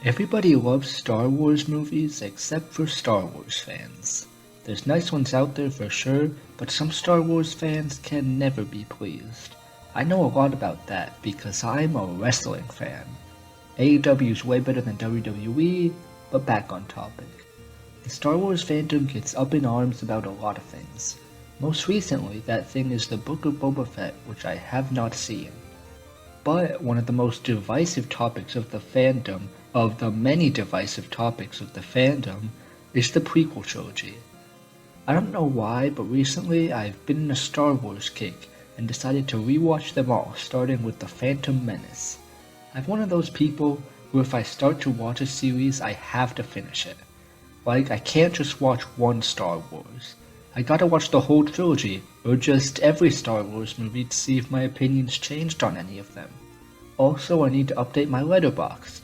Everybody loves Star Wars movies except for Star Wars fans. There's nice ones out there for sure, but some Star Wars fans can never be pleased. I know a lot about that because I'm a wrestling fan. AEW's way better than WWE, but back on topic. The Star Wars fandom gets up in arms about a lot of things. Most recently, that thing is the Book of Boba Fett, which I have not seen. But one of the most divisive topics of the fandom, of the many divisive topics of the fandom, is the prequel trilogy. I don't know why, but recently I've been in a Star Wars kick and decided to rewatch them all, starting with The Phantom Menace. I'm one of those people who if I start to watch a series, I have to finish it. Like, I can't just watch one Star Wars. I gotta watch the whole trilogy, or just every Star Wars movie to see if my opinions changed on any of them. Also, I need to update my Letterboxd.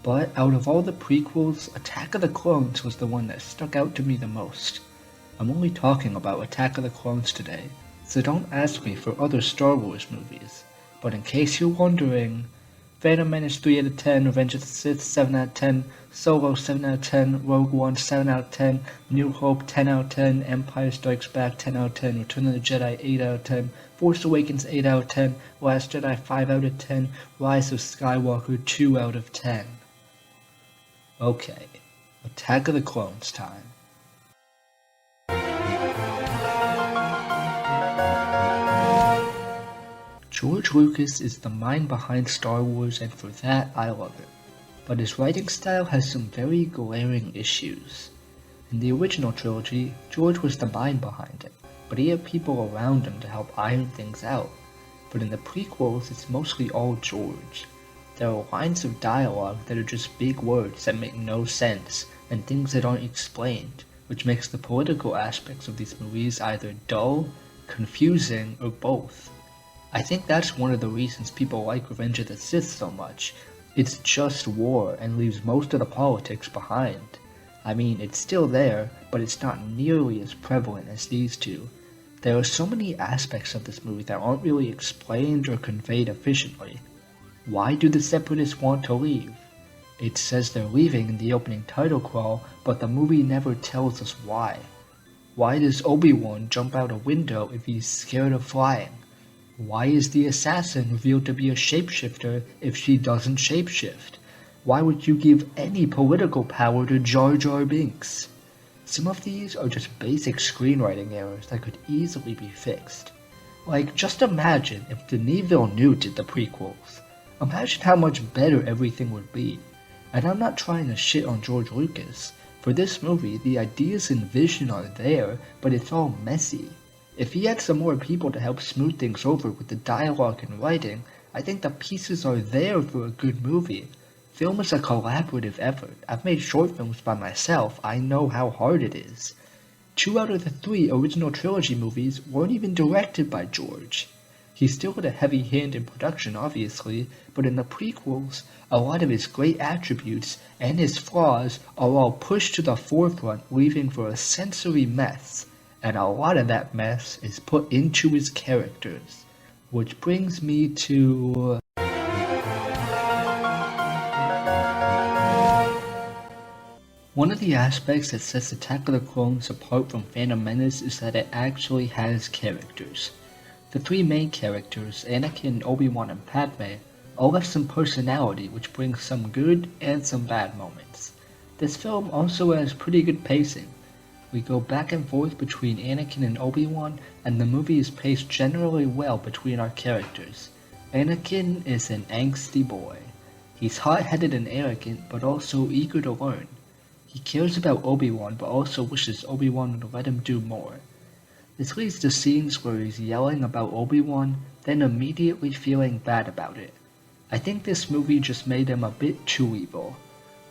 But out of all the prequels, Attack of the Clones was the one that stuck out to me the most. I'm only talking about Attack of the Clones today, so don't ask me for other Star Wars movies. But in case you're wondering, Phantom Menace 3 out of 10, Revenge of the Sith 7 out of 10, Solo 7 out of 10, Rogue One 7 out of 10, New Hope 10 out of 10, Empire Strikes Back 10 out of 10, Return of the Jedi 8 out of 10, Force Awakens 8 out of 10, Last Jedi 5 out of 10, Rise of Skywalker 2 out of 10. Okay, Attack of the Clones time. George Lucas is the mind behind Star Wars, and for that I love it. But his writing style has some very glaring issues. In the original trilogy, George was the mind behind it, but he had people around him to help iron things out. But in the prequels, it's mostly all George. There are lines of dialogue that are just big words that make no sense, and things that aren't explained, which makes the political aspects of these movies either dull, confusing, or both. I think that's one of the reasons people like Revenge of the Sith so much. It's just war and leaves most of the politics behind. I mean, it's still there, but it's not nearly as prevalent as these two. There are so many aspects of this movie that aren't really explained or conveyed efficiently. Why do the Separatists want to leave? It says they're leaving in the opening title crawl, but the movie never tells us why. Why does Obi-Wan jump out a window if he's scared of flying? Why is the assassin revealed to be a shapeshifter if she doesn't shapeshift? Why would you give any political power to Jar Jar Binks? Some of these are just basic screenwriting errors that could easily be fixed. Like, just imagine if Denis Villeneuve did the prequels. Imagine how much better everything would be. And I'm not trying to shit on George Lucas. For this movie, the ideas and vision are there, but it's all messy. If he had some more people to help smooth things over with the dialogue and writing, I think the pieces are there for a good movie. Film is a collaborative effort. I've made short films by myself. I know how hard it is. 2 out of the 3 original trilogy movies weren't even directed by George. He still had a heavy hand in production, obviously, but in the prequels, a lot of his great attributes and his flaws are all pushed to the forefront, leaving for a sensory mess. And a lot of that mess is put into his characters. Which brings me to... One of the aspects that sets Attack of the Clones apart from Phantom Menace is that it actually has characters. The 3 main characters, Anakin, Obi-Wan, and Padme, all have some personality which brings some good and some bad moments. This film also has pretty good pacing. We go back and forth between Anakin and Obi-Wan, and the movie is paced generally well between our characters. Anakin is an angsty boy. He's hot-headed and arrogant, but also eager to learn. He cares about Obi-Wan, but also wishes Obi-Wan would let him do more. This leads to scenes where he's yelling about Obi-Wan, then immediately feeling bad about it. I think this movie just made him a bit too evil.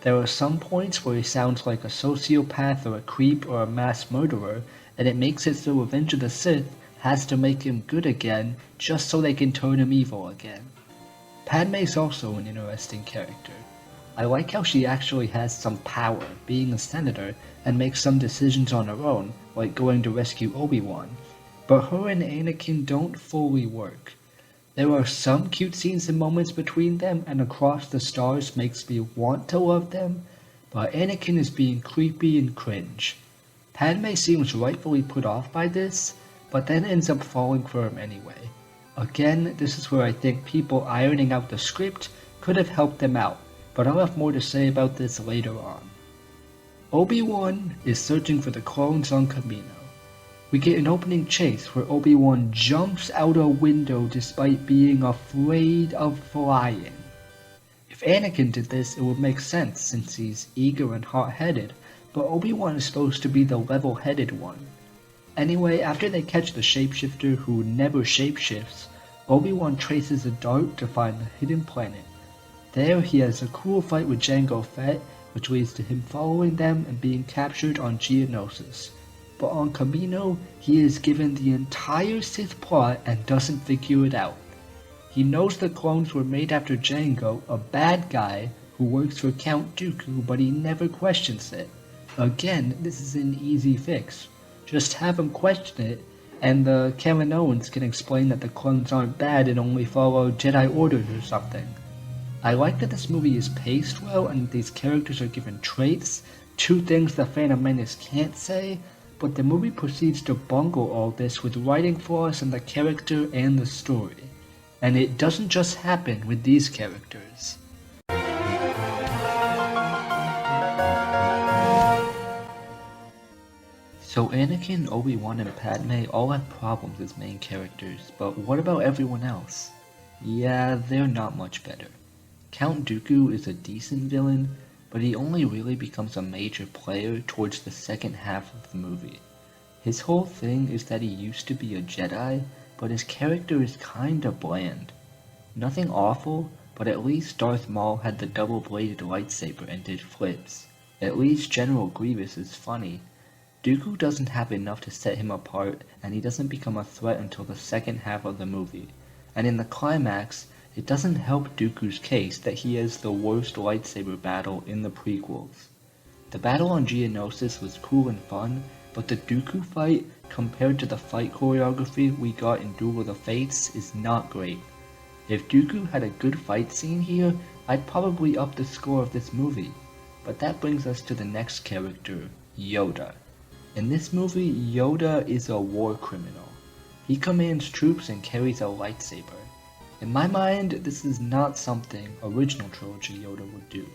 There are some points where he sounds like a sociopath or a creep or a mass murderer, and it makes it so Revenge of the Sith has to make him good again just so they can turn him evil again. Padme's also an interesting character. I like how she actually has some power, being a senator, and makes some decisions on her own, like going to rescue Obi-Wan. But her and Anakin don't fully work. There are some cute scenes and moments between them, and Across the Stars makes me want to love them, but Anakin is being creepy and cringe. Padme seems rightfully put off by this, but then ends up falling for him anyway. Again, this is where I think people ironing out the script could have helped them out, but I'll have more to say about this later on. Obi-Wan is searching for the clones on Kamino. We get an opening chase where Obi-Wan jumps out a window despite being afraid of flying. If Anakin did this, it would make sense since he's eager and hot-headed, but Obi-Wan is supposed to be the level-headed one. Anyway, after they catch the shapeshifter who never shapeshifts, Obi-Wan traces a dart to find the hidden planet. There he has a cool fight with Jango Fett, which leads to him following them and being captured on Geonosis. But on Kamino, he is given the entire Sith plot and doesn't figure it out. He knows the clones were made after Jango, a bad guy who works for Count Dooku, but he never questions it. Again, this is an easy fix. Just have him question it, and the Kaminoans can explain that the clones aren't bad and only follow Jedi orders or something. I like that this movie is paced well and these characters are given traits, two things the Phantom Menace can't say, but the movie proceeds to bungle all this with writing flaws in the character and the story. And it doesn't just happen with these characters. So Anakin, Obi-Wan, and Padme all have problems as main characters, but what about everyone else? Yeah, they're not much better. Count Dooku is a decent villain, but he only really becomes a major player towards the second half of the movie. His whole thing is that he used to be a Jedi, but his character is kinda bland. Nothing awful, but at least Darth Maul had the double-bladed lightsaber and did flips. At least General Grievous is funny. Dooku doesn't have enough to set him apart, and he doesn't become a threat until the second half of the movie. And in the climax, it doesn't help Dooku's case that he has the worst lightsaber battle in the prequels. The battle on Geonosis was cool and fun, but the Dooku fight, compared to the fight choreography we got in Duel of the Fates, is not great. If Dooku had a good fight scene here, I'd probably up the score of this movie. But that brings us to the next character, Yoda. In this movie, Yoda is a war criminal. He commands troops and carries a lightsaber. In my mind, this is not something original trilogy Yoda would do.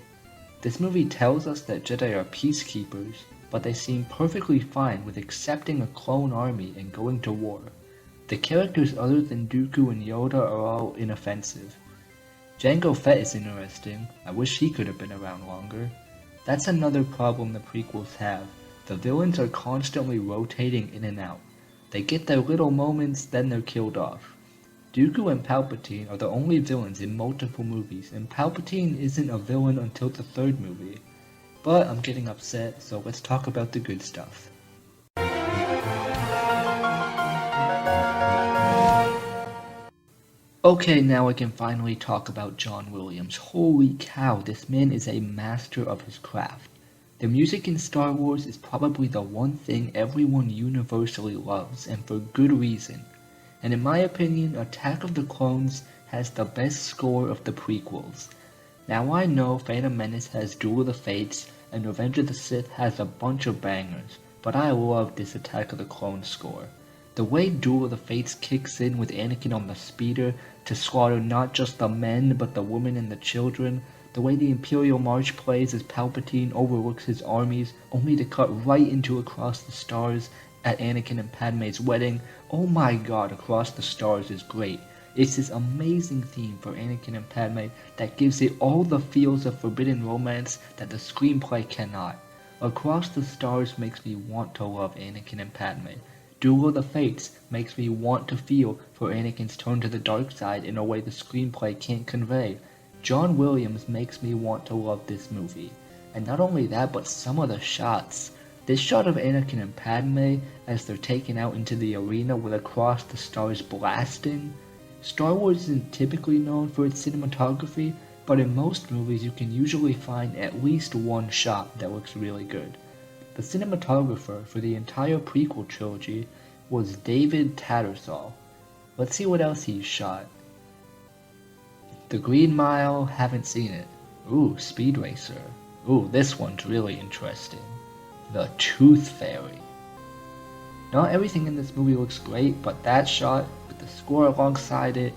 This movie tells us that Jedi are peacekeepers, but they seem perfectly fine with accepting a clone army and going to war. The characters other than Dooku and Yoda are all inoffensive. Jango Fett is interesting. I wish he could have been around longer. That's another problem the prequels have. The villains are constantly rotating in and out. They get their little moments, then they're killed off. Dooku and Palpatine are the only villains in multiple movies, and Palpatine isn't a villain until the third movie. But I'm getting upset, so let's talk about the good stuff. Okay, now I can finally talk about John Williams. Holy cow, this man is a master of his craft. The music in Star Wars is probably the one thing everyone universally loves, and for good reason. And in my opinion, Attack of the Clones has the best score of the prequels. Now I know Phantom Menace has Duel of the Fates, and Revenge of the Sith has a bunch of bangers, but I love this Attack of the Clones score. The way Duel of the Fates kicks in with Anakin on the speeder to slaughter not just the men but the women and the children, the way the Imperial March plays as Palpatine overlooks his armies only to cut right into Across the Stars at Anakin and Padme's wedding, oh my god, Across the Stars is great. It's this amazing theme for Anakin and Padme that gives it all the feels of forbidden romance that the screenplay cannot. Across the Stars makes me want to love Anakin and Padme. Duel of the Fates makes me want to feel for Anakin's turn to the dark side in a way the screenplay can't convey. John Williams makes me want to love this movie. And not only that, but some of the shots. This shot of Anakin and Padme as they're taken out into the arena with Across the Stars blasting. Star Wars isn't typically known for its cinematography, but in most movies you can usually find at least one shot that looks really good. The cinematographer for the entire prequel trilogy was David Tattersall. Let's see what else he's shot. The Green Mile, haven't seen it. Ooh, Speed Racer. Ooh, this one's really interesting. The Tooth Fairy. Not everything in this movie looks great, but that shot with the score alongside it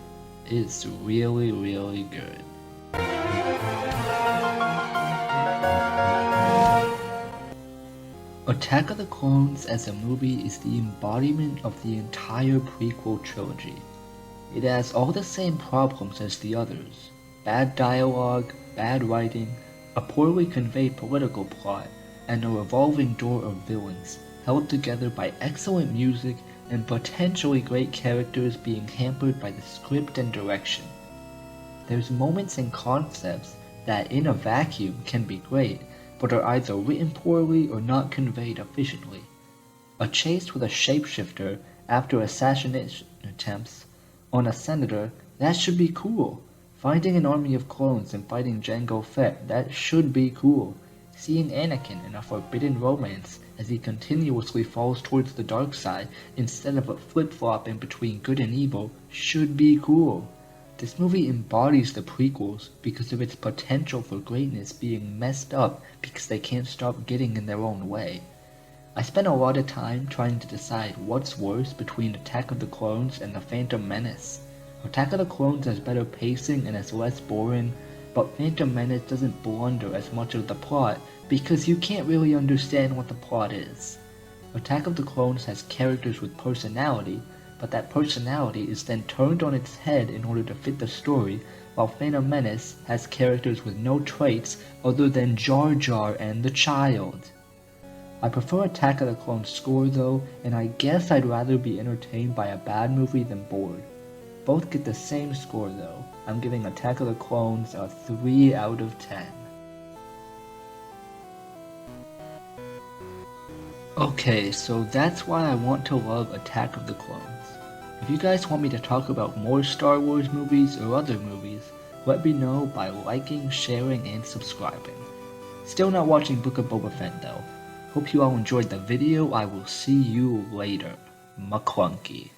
is really, really good. Attack of the Clones as a movie is the embodiment of the entire prequel trilogy. It has all the same problems as the others: bad dialogue, bad writing, a poorly conveyed political plot, and a revolving door of villains, held together by excellent music and potentially great characters being hampered by the script and direction. There's moments and concepts that in a vacuum can be great, but are either written poorly or not conveyed efficiently. A chase with a shapeshifter after assassination attempts on a senator, that should be cool. Finding an army of clones and fighting Jango Fett, that should be cool. Seeing Anakin in a forbidden romance as he continuously falls towards the dark side instead of a flip-flopping between good and evil should be cool. This movie embodies the prequels because of its potential for greatness being messed up because they can't stop getting in their own way. I spent a lot of time trying to decide what's worse between Attack of the Clones and The Phantom Menace. Attack of the Clones has better pacing and is less boring, but Phantom Menace doesn't blunder as much of the plot because you can't really understand what the plot is. Attack of the Clones has characters with personality, but that personality is then turned on its head in order to fit the story, while Phantom Menace has characters with no traits other than Jar Jar and the child. I prefer Attack of the Clones score though, and I guess I'd rather be entertained by a bad movie than bored. Both get the same score though. I'm giving Attack of the Clones a 3 out of 10. Okay, so that's why I want to love Attack of the Clones. If you guys want me to talk about more Star Wars movies or other movies, let me know by liking, sharing, and subscribing. Still not watching Book of Boba Fett though. Hope you all enjoyed the video. I will see you later. McClunky.